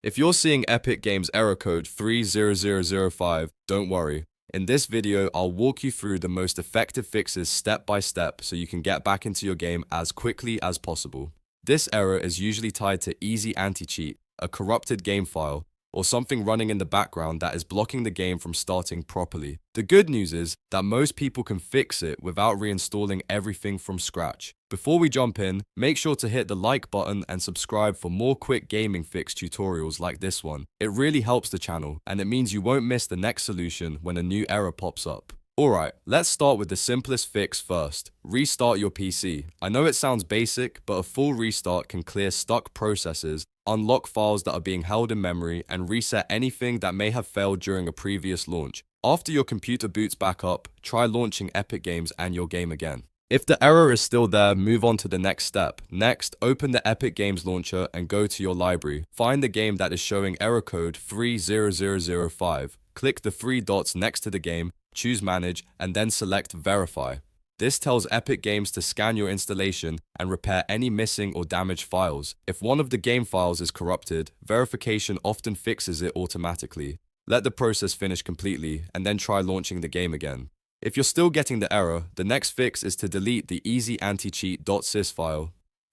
If you're seeing Epic Games error code 30005, don't worry. In this video, I'll walk you through the most effective fixes step by step so you can get back into your game as quickly as possible. This error is usually tied to EasyAntiCheat, a corrupted game file, or something running in the background that is blocking the game from starting properly. The good news is that most people can fix it without reinstalling everything from scratch. Before we jump in, make sure to hit the like button and subscribe for more quick gaming fix tutorials like this one. It really helps the channel, and it means you won't miss the next solution when a new error pops up. Alright, let's start with the simplest fix first. Restart your PC. I know it sounds basic, but a full restart can clear stuck processes, unlock files that are being held in memory, and reset anything that may have failed during a previous launch. After your computer boots back up, try launching Epic Games and your game again. If the error is still there, move on to the next step. Next, open the Epic Games launcher and go to your library. Find the game that is showing error code 30005. Click the three dots next to the game, choose Manage, and then select Verify. This tells Epic Games to scan your installation and repair any missing or damaged files. If one of the game files is corrupted, verification often fixes it automatically. Let the process finish completely, and then try launching the game again. If you're still getting the error, the next fix is to delete the EasyAntiCheat.sys file.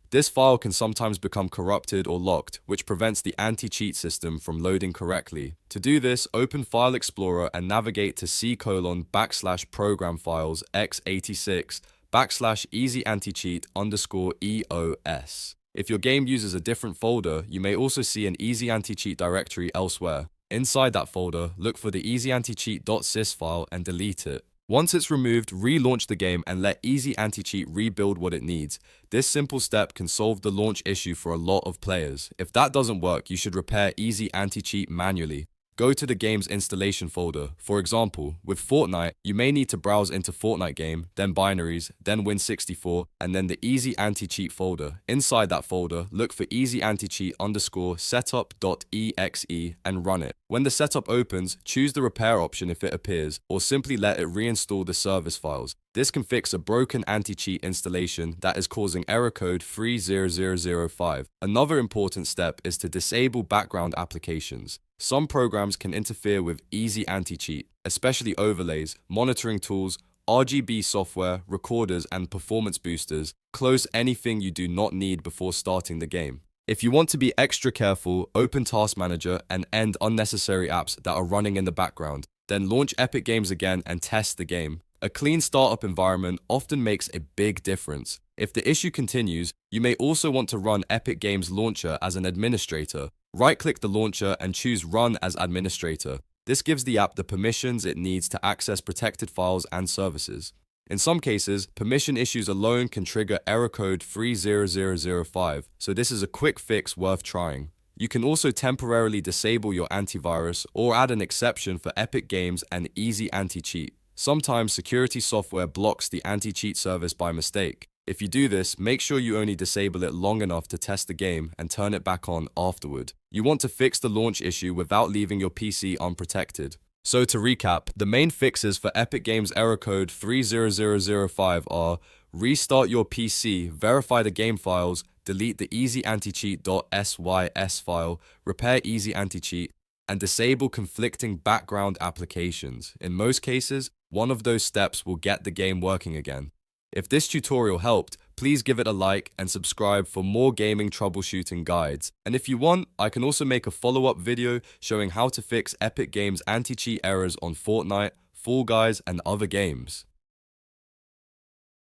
This file can sometimes become corrupted or locked, which prevents the anti-cheat system from loading correctly. To do this, open File Explorer and navigate to c:/program files x86 /EasyAntiCheat_EOS. If your game uses a different folder, you may also see an EasyAntiCheat directory elsewhere. Inside that folder, look for the EasyAntiCheat.sys file and delete it. Once it's removed, relaunch the game and let EasyAntiCheat rebuild what it needs. This simple step can solve the launch issue for a lot of players. If that doesn't work, you should repair EasyAntiCheat manually. Go to the game's installation folder. For example, with Fortnite, you may need to browse into Fortnite game, then binaries, then Win64, and then the EasyAntiCheat folder. Inside that folder, look for EasyAntiCheat_setup.exe and run it. When the setup opens, choose the repair option if it appears, or simply let it reinstall the service files. This can fix a broken anti-cheat installation that is causing error code 30005. Another important step is to disable background applications. Some programs can interfere with EasyAntiCheat, especially overlays, monitoring tools, RGB software, recorders, and performance boosters. Close anything you do not need before starting the game. If you want to be extra careful, open Task Manager and end unnecessary apps that are running in the background. Then launch Epic Games again and test the game. A clean startup environment often makes a big difference. If the issue continues, you may also want to run Epic Games Launcher as an administrator. Right-click the launcher and choose Run as Administrator. This gives the app the permissions it needs to access protected files and services. In some cases, permission issues alone can trigger error code 30005, so this is a quick fix worth trying. You can also temporarily disable your antivirus or add an exception for Epic Games and EasyAntiCheat. Sometimes security software blocks the anti-cheat service by mistake. If you do this, make sure you only disable it long enough to test the game and turn it back on afterward. You want to fix the launch issue without leaving your PC unprotected. So to recap, the main fixes for Epic Games error code 30005 are: restart your PC, verify the game files, delete the EasyAntiCheat.sys file, repair EasyAntiCheat, and disable conflicting background applications. In most cases, one of those steps will get the game working again. If this tutorial helped, please give it a like and subscribe for more gaming troubleshooting guides. And if you want, I can also make a follow-up video showing how to fix Epic Games anti-cheat errors on Fortnite, Fall Guys, and other games.